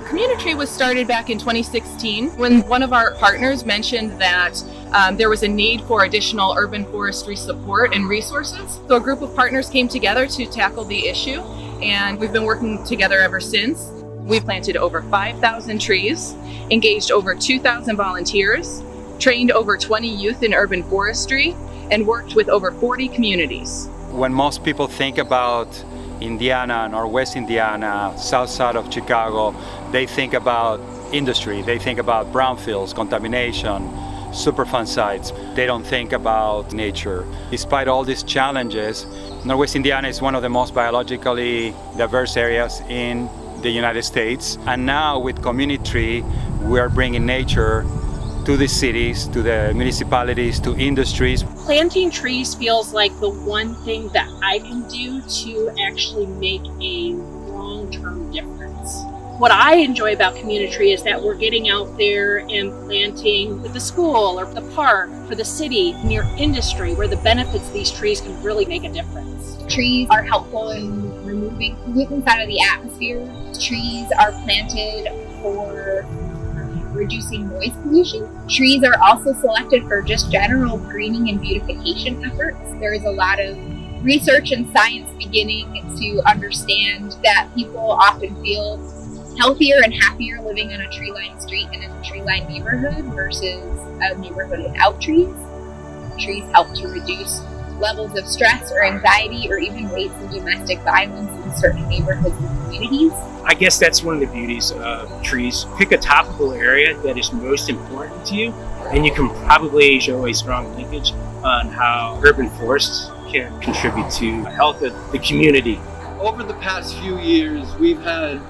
CommuniTree was started back in 2016 when one of our partners mentioned that there was a need for additional urban forestry support and resources. So a group of partners came together to tackle the issue, and we've been working together ever since. We've planted over 5,000 trees, engaged over 2,000 volunteers, trained over 20 youth in urban forestry, and worked with over 40 communities. When most people think about Indiana, Northwest Indiana, south side of Chicago, they think about industry, they think about brownfields, contamination, Superfund sites. They don't think about nature. Despite all these challenges, Northwest Indiana is one of the most biologically diverse areas in the United States. And now with CommuniTree, we are bringing nature to the cities, to the municipalities, to industries. Planting trees feels like the one thing that I can do to actually make a long-term difference. What I enjoy about CommuniTree is that we're getting out there and planting with the school or the park, for the city, near industry, where the benefits of these trees can really make a difference. Trees are helpful in removing pollutants out of the atmosphere. Trees are planted for reducing noise pollution. Trees are also selected for just general greening and beautification efforts. There is a lot of research and science beginning to understand that people often feel healthier and happier living on a tree-lined street and in a tree-lined neighborhood versus a neighborhood without trees. Trees help to reduce levels of stress or anxiety or even rates of domestic violence in certain neighborhoods and communities. I guess that's one of the beauties of trees. Pick a topical area that is most important to you, and you can probably show a strong linkage on how urban forests can contribute to the health of the community. Over the past few years, we've had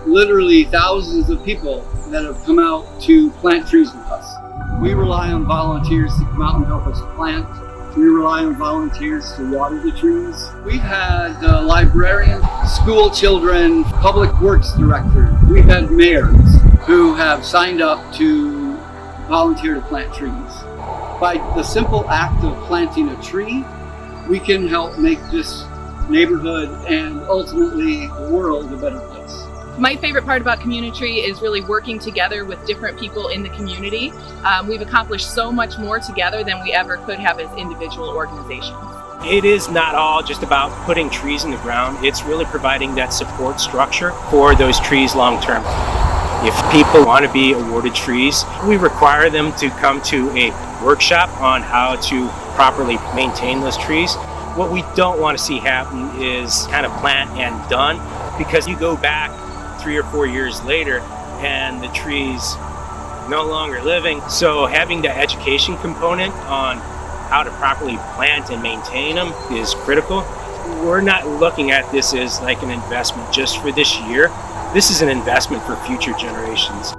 literally thousands of people that have come out to plant trees with us. We rely on volunteers to come out and help us plant. We rely on volunteers to water the trees. We've had librarians, school children, public works directors. We've had mayors who have signed up to volunteer to plant trees. By the simple act of planting a tree, we can help make this neighborhood and ultimately the world a better place. My favorite part about CommuniTree is really working together with different people in the community. We've accomplished so much more together than we ever could have as individual organizations. It is not all just about putting trees in the ground. It's really providing that support structure for those trees long term. If people want to be awarded trees, we require them to come to a workshop on how to properly maintain those trees. What we don't want to see happen is kind of plant and done, because you go back 3 or 4 years later and the tree's no longer living. So having the education component on how to properly plant and maintain them is critical. We're not looking at this as like an investment just for this year. This is an investment for future generations.